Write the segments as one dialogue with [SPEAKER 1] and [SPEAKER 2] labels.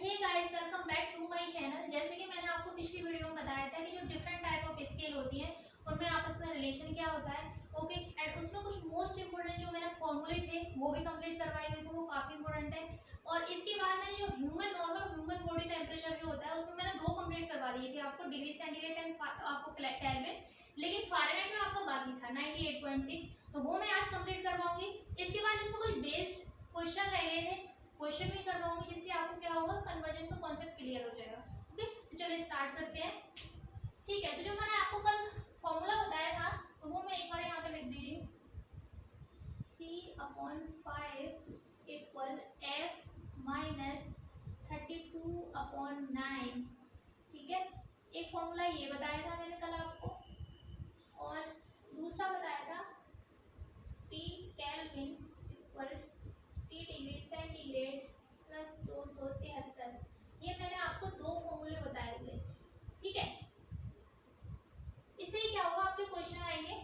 [SPEAKER 1] Hey guys, welcome back to my channel. जैसे कि मैंने आपको पिछली वीडियो में बताया था कि जो डिफरेंट टाइप ऑफ स्केल होती हैं उनमें आपस में रिलेशन क्या होता है। ओके, एंड उसमें कुछ मोस्ट इंपोर्टेंट जो मैंने फॉर्मूले थे वो भी कंप्लीट करवाए हुए थे, वो काफी इंपॉर्टेंट है। और इसके बाद मैंने जो ह्यूमन बॉडी टेम्परेचर जो होता है उसमें मैंने दो कंप्लीट करवा दिए थे आपको, डिग्री सेंटीग्रेड एंड आपको केल्विन। लेकिन फ़ारेनहाइट में आपका बाकी था 98.6, तो वो मैं आज कंप्लीट करवाऊंगी। इसके बाद इसमें कुछ बेस्ड क्वेश्चन रह गए थे, क्वेश्चन भी करवाऊंगी जिससे आपको क्या होगा, कन्वर्जन का कॉन्सेप्ट क्लियर हो जाएगा। ओके, तो चलो स्टार्ट करते हैं। ठीक है, तो जो मैंने आपको कल फॉर्मूला बताया था तो वो मैं एक बार यहाँ पे लिख दे रही हूँ। C/5 equal F minus 32/9। ठीक है, एक फॉर्मूला ये बताया था मैंने कल आपको, और दूसरा बताया था T kelvin equal T degree centigrade plus 273। ये मैंने आपको दो फॉर्मूले बताए थे। ठीक है, इससे क्या होगा, आपके क्वेश्चन आएंगे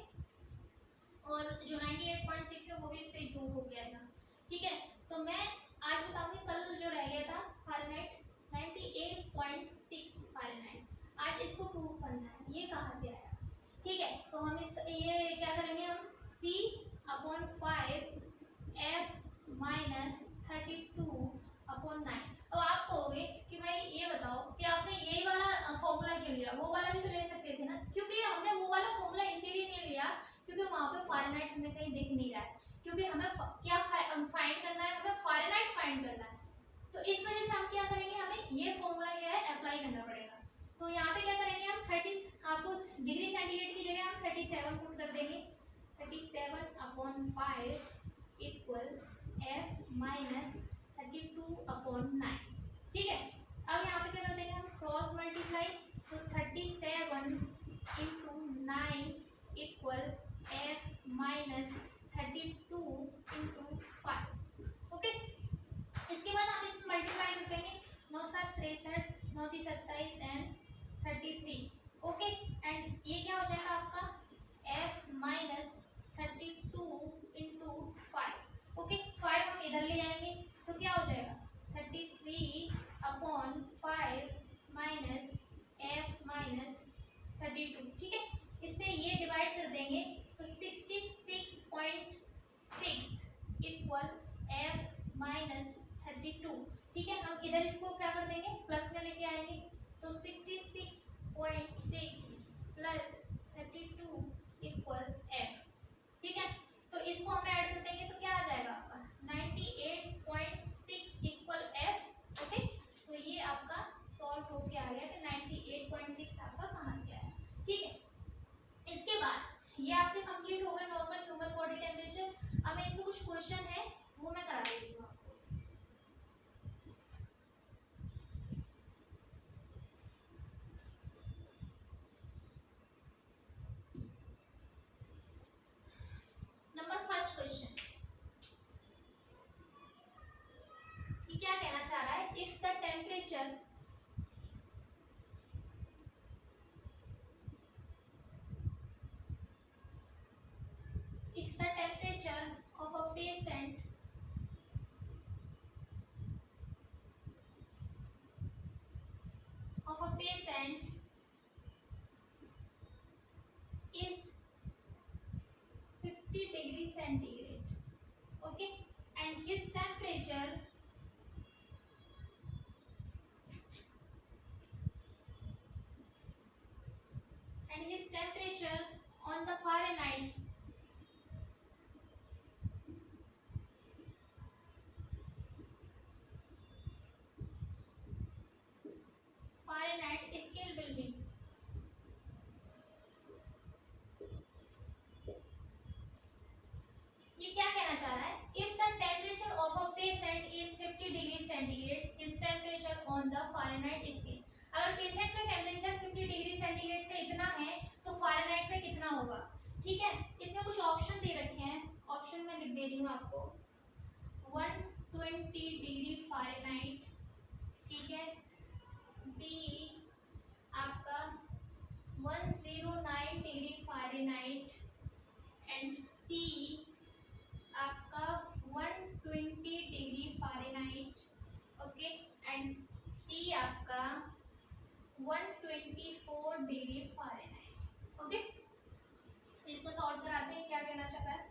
[SPEAKER 1] और जो 98.6 है वो भी इससे इम्प्रूव हो गया था। ठीक है, तो मैं आज बताऊंगी कल जो रह गया था फ़ारेनहाइट 98.6 फ़ारेनहाइट, आज इसको प्रूव करना है ये कहाँ से आया। ठीक है, तो हम इस ये क्या करेंगे, हम C/5 F माइनस 32/9। अब आप कहोगे कि भाई ये बताओ कि आपने यही वाला फॉर्मूला क्यों लिया, वो वाला भी तो ले सकते थे ना। क्योंकि हमने वो वाला फॉर्मूला इसीलिए नहीं लिया क्योंकि वहां पे फ़ारेनहाइट हमें कहीं दिख नहीं रहा है, क्योंकि हमें क्या फाइंड करना है, हमें फ़ारेनहाइट फाइंड करना है। तो इस वजह से हम क्या करेंगे, हमें ये फॉर्मूला जो है अप्लाई करना पड़ेगा। तो यहाँ पे क्या करेंगे हम 30, आपको डिग्री सेंटीग्रेड की जगह हम 37 पुट कर देंगे। 37/5 इक्वल F माइनस 32/9। ठीक है, अब यहाँ पे क्या कर देंगे हम, क्रॉस मल्टीप्लाई। तो 37 into 9 equal F minus 32 into 5। Okay, इसके बाद हम इसमें मल्टीप्लाई कर देंगे। 9 7 63, 9 3 27 एंड 33। ओके, एंड ये क्या हो जाएगा आपका F माइनस 32 इंटू 5। ओके, 5 हम इधर ले आएंगे तो क्या हो जाएगा 33/5 माइनस F माइनस 32। ठीक है, इससे ये डिवाइड कर देंगे तो 66.6 इक्वल F माइनस 32। ठीक है, हम इधर इसको क्या कर देंगे, प्लस में लेके आएंगे। तो 66.6 प्लस 32 इक्वल F। ठीक है, तो इसको हम ऐड कर देंगे तो क्या आ जाएगा आपका 98.6 इक्वल F। ओके, तो ये आपका सॉल्व होके आ गया कि 98.6 आपका कहाँ से आया। ठीक है, इसके बाद ये आपके कंप्लीट हो गए नॉर्मल ह्यूमन बॉडी टेम्परेचर। अब इसमें कुछ क्वेश्चन है वो मैं करा देती हूँ आपको। नंबर फर्स्ट क्वेश्चन, ये क्या कहना चाह रहा है, if the temperature of a patient is 50 degree centigrade, okay, and his temperature on the Fahrenheit scale will be। ये क्या कहना चाह रहा है, if the temperature of a patient is 50 degree centigrade, his temperature on the Fahrenheit scale. अगर patient का temperature 50 degree centigrade पे इतना है तो फ़ारेनहाइट पे कितना होगा। ठीक है, इसमें कुछ ऑप्शन दे रखे हैं, ऑप्शन में लिख दे रही हूँ आपको। 120 डिग्री फ़ारेनहाइट, ठीक है, बी आपका 109 डिग्री फ़ारेनहाइट, एंड सी आपका 120 degree Fahrenheit. Okay, and 124 degree Fahrenheit. Okay, इसको सॉल्व कराते हैं। क्या कहना चाहता है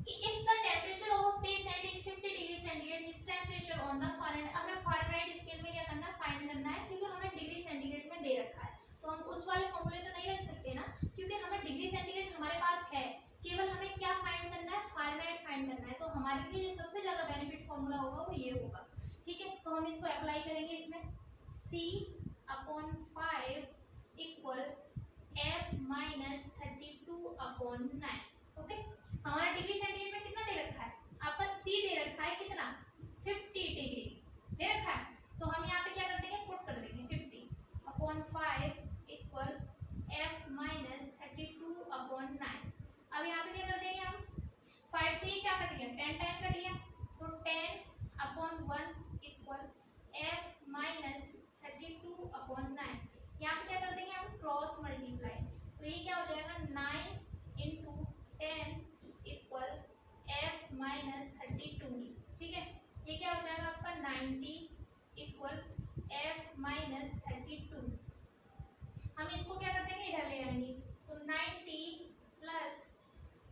[SPEAKER 1] कि if the temperature of a patient is 50 degree centigrade, his temperature on the Fahrenheit, हमें फ़ारेनहाइट स्केल में क्या करना है, फाइंड करना है, क्योंकि हमें डिग्री सेंटीग्रेड में दे रखा है। तो हम उस वाले फॉर्मूले तो नहीं रख सकते ना, क्योंकि हमें डिग्री सेंटीग्रेड हमारे पास है, केवल हमें क्या फाइंड करना है, फ़ारेनहाइट फाइंड करना है। तो हमारे लिए जो सबसे ज्यादा बेनिफिट फॉर्मूला होगा वो ये होगा। ठीक है, तो हम इसको अप्लाई करेंगे इसमें, C/5 equal F minus 32/9। Okay, हमारा डिग्री सेंटीग्रेड में कितना दे रखा है, आपका C दे रखा है कितना, 50 डिग्री दे रखा है। तो हम यहाँ पे क्या कर देंगे, पुट कर देंगे 50/5 इक्वल F माइनस 32/9। अब यहाँ पे क्या कर देंगे हम, 5 से ये क्या कट गया, 10 टाइम कट गया, तो 10/1 इक्वल F माइनस 32/9। यहाँ पे क्या कर देंगे हम, क्रॉस मल्टीप्लाई, तो ये क्या हो जाएगा, 9 इंटू 10 इक्वल F माइनस 32। ठीक है, ये क्या हो जाएगा आपका 90 इक्वल F माइनस 32। हम इसको क्या कर देंगे, इधर ले आएंगे, तो 90 प्लस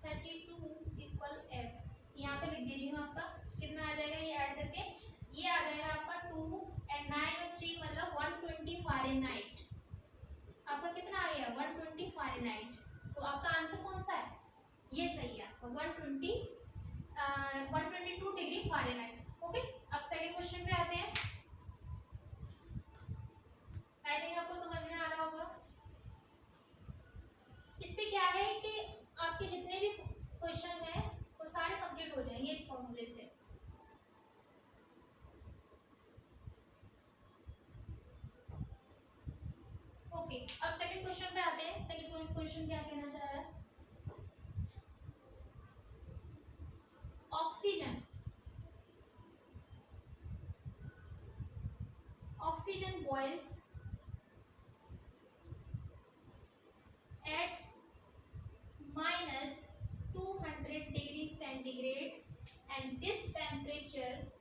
[SPEAKER 1] 32 इक्वल F। यहाँ पे लिख दे रही हूँ, आपका कितना आ जाएगा, ये ऐड करके ये आ जाएगा आपका 2 एंड 9 और 3 मतलब 120 फ़ारेनहाइट। आपका कितना आ गया, 120 फ़ारेनहाइट। तो आपका आंसर कौन सा है, ये सही है आपका 122 डिग्री फ़ारेनहाइट। ओके, अब सेकंड क्वेश्चन पे आते हैं। आई थिंक आपको समझ में आ रहा होगा। इससे क्या है कि आपके जितने भी क्वेश्चन हैं वो सारे कंप्लीट हो जाएंगे इस फॉर्मूले से। ओके, अब सेकंड क्वेश्चन पे आते हैं। सेकंड क्वेश्चन क्या कहना चाह रहा है, oxygen boils at minus 200 degree centigrade, and this temperature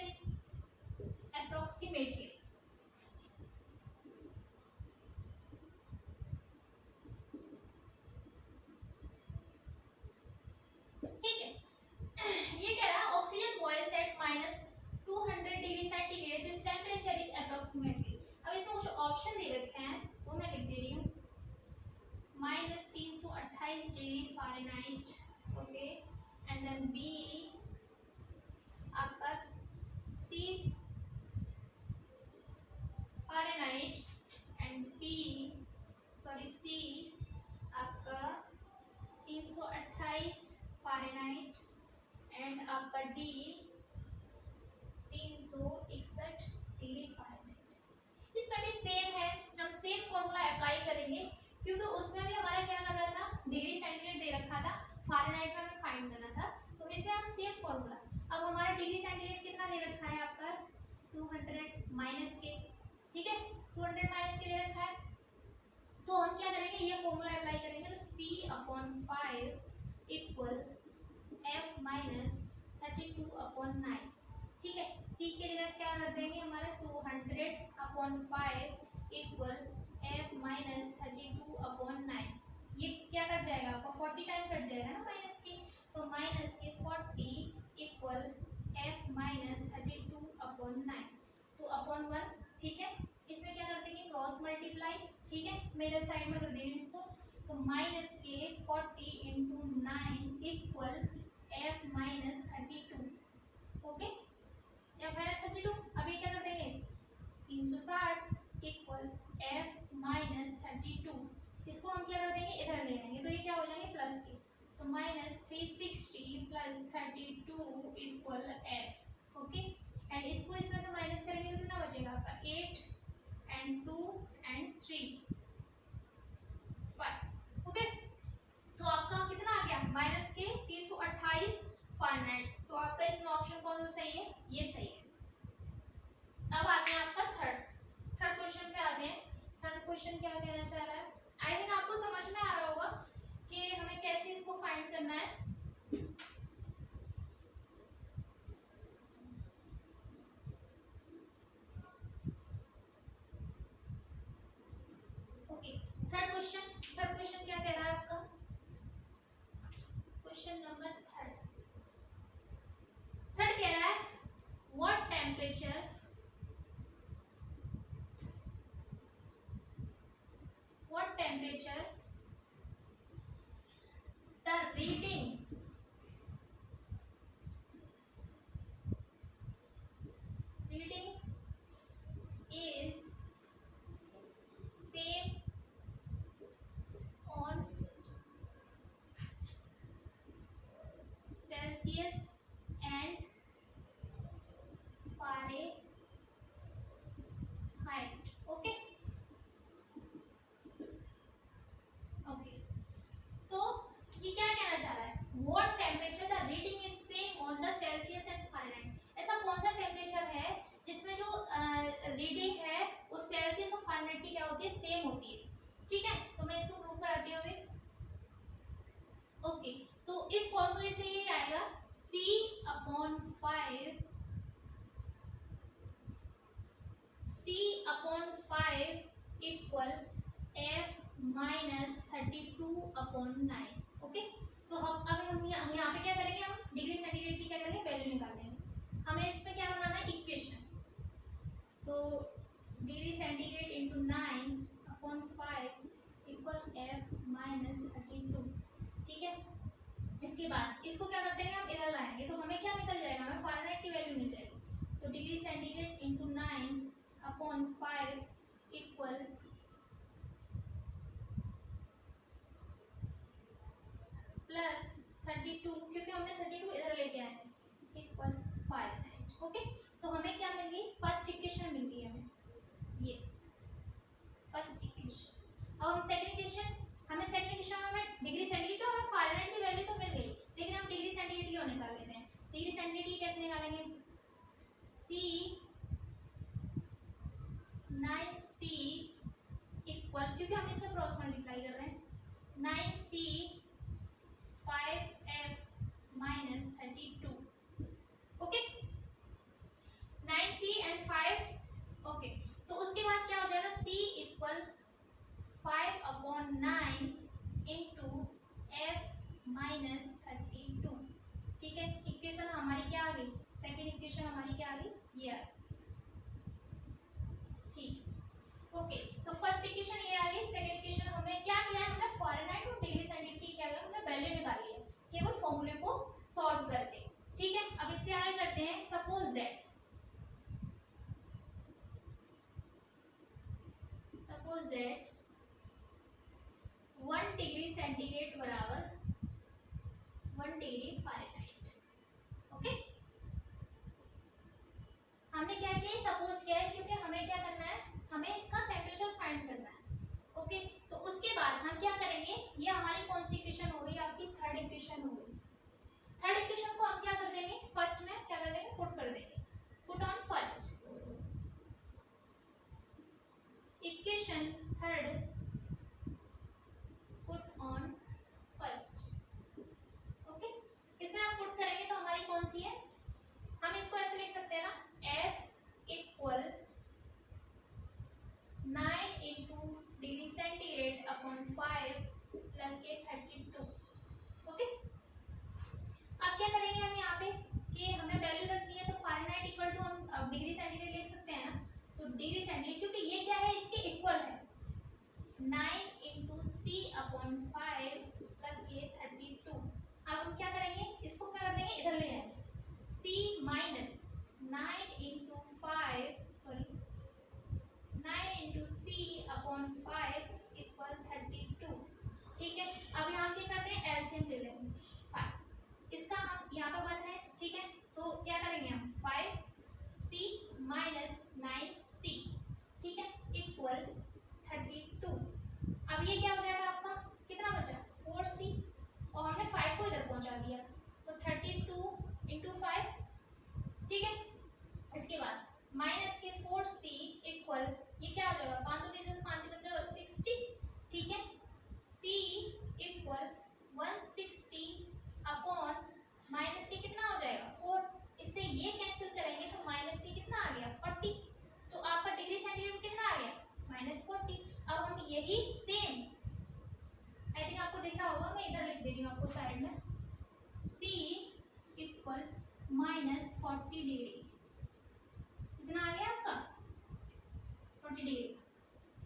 [SPEAKER 1] is approximately, ठीक है, ये कह रहा है oxygen boils at -200 degree centigrade, this temperature is approximately. अब इसमें कुछ ऑप्शन दे रखे हैं वो मैं लिख दे रही हूँ, -328 degree Fahrenheit, okay, and then B आपका 30 फ़ारेनहाइट, एंड सी आपका 328 फ़ारेनहाइट, एंड आपका डी 361 डिग्री फ़ारेनहाइट। इसमें भी सेम है, हम सेम फॉर्मूला अप्लाई करेंगे, क्योंकि उसमें भी हमारा क्या कर रहा था, डिग्री सेंटीग्रेड दे रखा था, फ़ारेनहाइट में हमें फाइंड करना था, तो इसमें हम सेम फॉर्मूला। अब हमारा डिग्री सेंटीग्रेड कितना दे रखा है आपका, 200 माइनस के, ठीक है, 200 माइनस के दे रखा है, तो हम क्या करेंगे, ये फॉर्मूला अप्लाई करेंगे, तो C/5 इक्वल F माइनस 32/9। ठीक है, C के जगह क्या कर देंगे, हमारा 200/5 इक्वल F माइनस 32/9। ये क्या कट जाएगा आपका, 40 टाइम कट जाएगा ना माइनस के, तो माइनस के 40 इक्वल F माइनस 32/9, तो अपॉन 1। ठीक है, इसमें क्या कर देंगे, क्रॉस मल्टीप्लाई, ठीक है, मेरे साइड में कर देंगे इसको, तो माइनस के 40 into 9 equal F minus 32। Okay, F minus 32। अब ये क्या कर देंगे, 360 इक्वल F माइनस 32। इसको हम क्या कर देंगे, इधर ले आएंगे, तो ये क्या हो जाएंगे प्लस के, तो minus 360 plus 32 equal F। Okay, and इसको इसमें तो माइनस करेंगे तो कितना बचेगा आपका, 8 एंड 2 एंड 3 5। ओके, तो आपका कितना आ गया, माइनस के 328 फ़ारेनहाइट। तो आपका इसमें ऑप्शन कौन सा सही है, ये सही है। अब आते हैं आपका थर्ड क्वेश्चन पे आते हैं। थर्ड क्वेश्चन क्या कहना चाह रहा है, आई थिंक आपको समझ में आ रहा होगा कि हमें कैसे इसको फाइंड करना है। होती है, सेम होती है। ठीक है, तो मैं इसको प्रूव कराती हूँ अभी। ओके, तो इस फॉर्मूले से ये आएगा c upon 5 equal f minus 32 upon 9। Okay, तो हम यहाँ पे क्या करेंगे, हम डिग्री सेंटीग्रेड की क्या करेंगे, वैल्यू निकालेंगे। हमें इसमें क्या बनाना है, इक्वेशन। तो degree centigrade into 9 upon 5 equal f minus 32। ठीक है, इसके बाद इसको क्या करते हैं, हम इधर लाएंगे तो हमें क्या निकल जाएगा, हमें फ़ारेनहाइट की वैल्यू मिल जाएगी। तो degree centigrade into 9 upon 5 equal plus 32, क्योंकि हमने 32 इधर लेके आए हैं, इक्वल फ़ारेनहाइट। ओके, तो हमें क्या मिल गई, फर्स्ट इक्वेशन मिल गई हमें, ये फर्स्ट इक्वेशन। अब हम सेकंड इक्वेशन, हमें सेकंड इक्वेशन में डिग्री सेंटीग्रेड और हमें फ़ारेनहाइट की वैल्यू तो मिल गई, लेकिन हम डिग्री सेंटीग्रेड क्यों निकाल लेते हैं। डिग्री सेंटीग्रेड कैसे निकालेंगे, c 9c इक्वल, क्योंकि हम इससे क्रॉस मल्टीप्लाई कर रहे हैं, 9c 5f minus 32। Okay, 9c and 5। Okay, तो उसके बाद क्या हो जाएगा, c equal 5 upon 9 into f minus 32। ठीक है, इक्वेशन हमारी क्या आ गई, सेकेंड इक्वेशन हमारी क्या आ गई, ये आ गई। ठीक, ओके, तो फर्स्ट इक्वेशन ये आ गई। सेकंड इक्वेशन हमने क्या किया है, हमने फ़ारेनहाइट और डिग्री सेंटीग्रेड की क्या किया, हमने वैल्यू निकाली है केवल फॉर्मूले को सॉल्व करके। ठीक है, अब इससे आगे करते हैं, सपोज दैट 1 डिग्री सेंटीग्रेड बराबर 1 डिग्री फ़ारेनहाइट। ओके, हमने क्या किया, सपोज किया है, क्योंकि हमें क्या करना है, हमें इसका टेम्परेचर फाइंड करना है। ओके, तो उसके बाद हम क्या करेंगे, ये हमारी कौन सी इक्वेशन हो गई, आपकी थर्ड इक्वेशन हो गई। थर्ड इक्वेशन को हम क्या कर देंगे, फर्स्ट में क्या कर देंगे, पुट कर देंगे, put on first equation, third put on first. Okay, इसमें आप पुट करेंगे तो हमारी कौन सी है, हम इसको ऐसे लिख सकते हैं ना, f equal 9 into degree centigrade upon 5 plus के 32। ओके, अब क्या करेंगे हम यहाँ पे कि हमें वैल्यू रखनी है, तो फ़ारेनहाइट इक्वल टू हम डिग्री सेंटीग्रेड लिख सकते हैं ना, तो डिग्री सेंटीग्रेड, क्योंकि ये क्या है, इसके इक्वल है, 9 इंटू सी अपॉन 5 प्लस के 32। अब हम क्या करेंगे, इसको क्या कर देंगे, इधर ले आएंगे, c minus 9 into 5 sorry 9 into C upon 5 equal 32। ठीक है, अब यहाँ क्या करते हैं, एलसीएम ले लेंगे, 5 इसका हम यहाँ पे 1 है। ठीक है, तो क्या करेंगे हम, 5c माइनस 9c, ठीक है, इक्वल 32। अब ये क्या हो जाएगा आपका, कितना बचा, 4c, और हमने 5 को इधर पहुंचा दिया, तो 32 इंटू 5। ठीक है, इसके बाद माइनस के 4c इक्वल, ये क्या हो जाएगा, 5 2 5 मतलब 60। ठीक है, c इक्वल 160 अपॉन माइनस के कितना हो जाएगा, 4, इससे ये कैंसिल करेंगे तो माइनस के कितना आ गया, 40। तो आपका डिग्री सेंटीग्रेड कितना आ गया, -40। अब हम यही सेम, आई थिंक आपको दिख रहा होगा, मैं इधर लिख दे रही हूँ आपको साइड में, c इक्वल -40 डिग्री, कितना आ गया आपका, 40 डिग्री।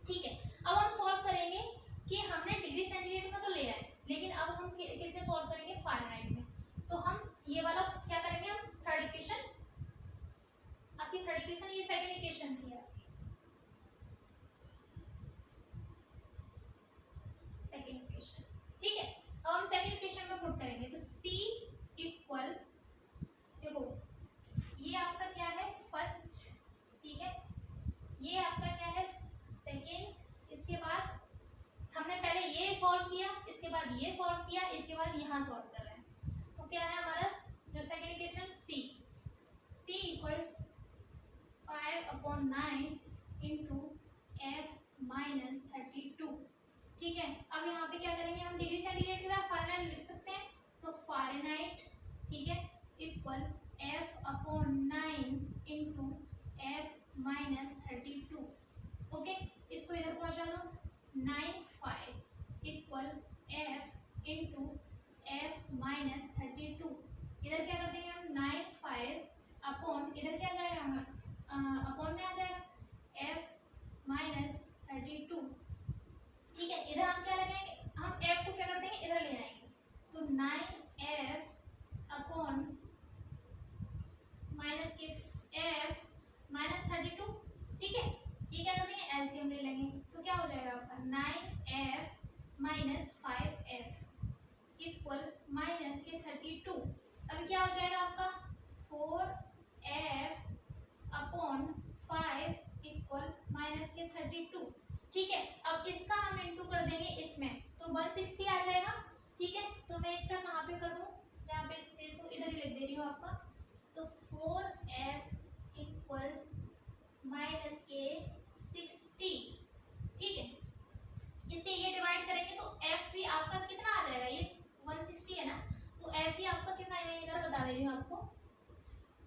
[SPEAKER 1] ठीक है, अब हम सॉल्व करेंगे कि हमने डिग्री सेंटीग्रेड में तो ले आए, लेकिन अब हम किस में सॉल्व करेंगे, फ़ारेनहाइट में। तो हम ये वाला क्या करेंगे, हम थर्ड इक्वेशन, आपकी थर्ड इक्वेशन, ये सेकंड इक्वेशन थी आपकी, सेकंड इक्वेशन। ठीक है, अब हम सेकंड इक्वेशन में पुट करेंगे, तो c इक्वल, देखो ये आपका क्या है, फर्स्ट, ठीक है, ये आपका क्या है, सेकंड, इसके बाद हमने पहले ये सॉल्व किया, इसके बाद ये सॉल्व किया, इसके बाद यहाँ सॉल्व कर रहे हैं, तो क्या है हमारा जो second equation, c equal 5 upon 9 into f minus 32। ठीक है, अब यहाँ पे क्या करेंगे हम, डिग्री सेंटीग्रेड की तरह फ़ारेनहाइट लिख सकते हैं, तो फ़ारेनहाइट, ठीक है, equal F upon 9 into F minus 32। Okay, इसको इधर पहुंचा दो, 95 equal F into F minus 32। इधर क्या कर देंगे हम, 95 अपॉन, इधर क्या जाएगा हम अपॉन में आ जाएगा F माइनस 32। ठीक है, इधर हम क्या लगाएंगे, हम F को क्या कर देंगे, इधर ले आएंगे, तो 9F अपॉन माइनस के F माइनस 32। ठीक है, ये क्या कर देंगे, एलसीएम ले लेंगे, तो क्या हो जाएगा आपका 9F minus 5F equal minus के 32। अभी क्या हो जाएगा आपका 4F अपॉन 5 इक्वल माइनस के 32। ठीक है, अब इसका हम इंटू कर देंगे इसमें, तो 160 आ जाएगा। ठीक है, तो मैं इसका कहाँ पे करूँ, जहाँ पे स्पेस हो इधर ही लिख दे रही हूँ आपका, तो 4F इक्वल माइनस के 60। ठीक है, इससे ये डिवाइड करेंगे तो F भी आपका कितना आ जाएगा, ये 160 है ना, तो F ही आपका कितना है, मैं इधर बता दे रही हूँ आपको,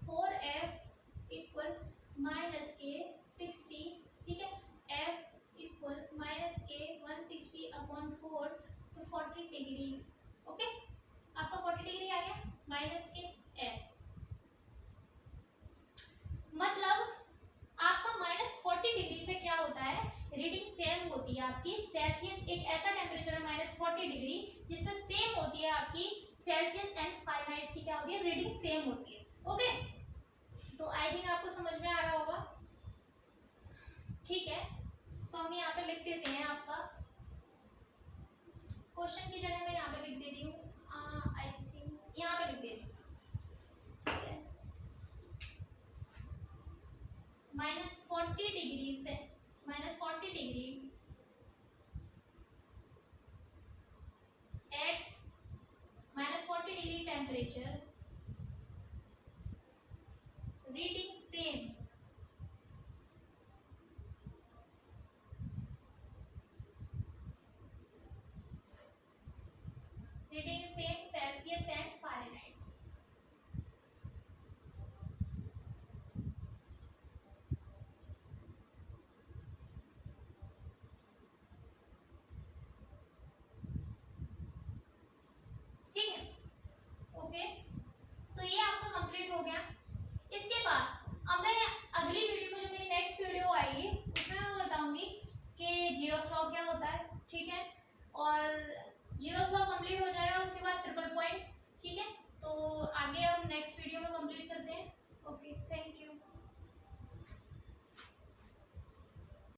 [SPEAKER 1] 4F इक्वल माइनस के 60। ठीक है, F इक्वल माइनस के 160 अपॉन 4, तो 40 डिग्री। ओके, आपका 40 डिग्री आ गया माइनस के F, मतलब आपका माइनस 40 डिग्री पे क्या होता है, रीडिंग सेम होती है आपकी। सेल्सियस एक ऐसा टेम्परेचर है माइनस 40 डिग्री जिसमें सेम होती है आपकी सेल्सियस एंड फारेनहाइट की क्या होती है, रीडिंग सेम होती है। ओके, तो आई थिंक आपको समझ में आ रहा होगा। ठीक है, तो हम यहाँ पे लिख देते हैं, आपका क्वेश्चन की जगह मैं यहाँ पे लिख दे रही हूँ, आई थिंक यहाँ पे लिख दे रही हूँ। ठीक है, माइनस 40 डिग्री से minus 40 degree at minus 40 degree temperature reading same Celsius and Fahrenheit. ठीक है, ओके, तो ये आपका कंप्लीट हो गया। इसके बाद अब मैं अगली वीडियो में, जो मेरी नेक्स्ट वीडियो आएगी, उसमें मैं बताऊंगी कि जीरोथ लॉ क्या होता है। ठीक है, और जीरोथ लॉ कंप्लीट हो जाएगा, उसके बाद ट्रिपल पॉइंट। ठीक है, तो आगे हम नेक्स्ट वीडियो में कंप्लीट करते हैं। ओके।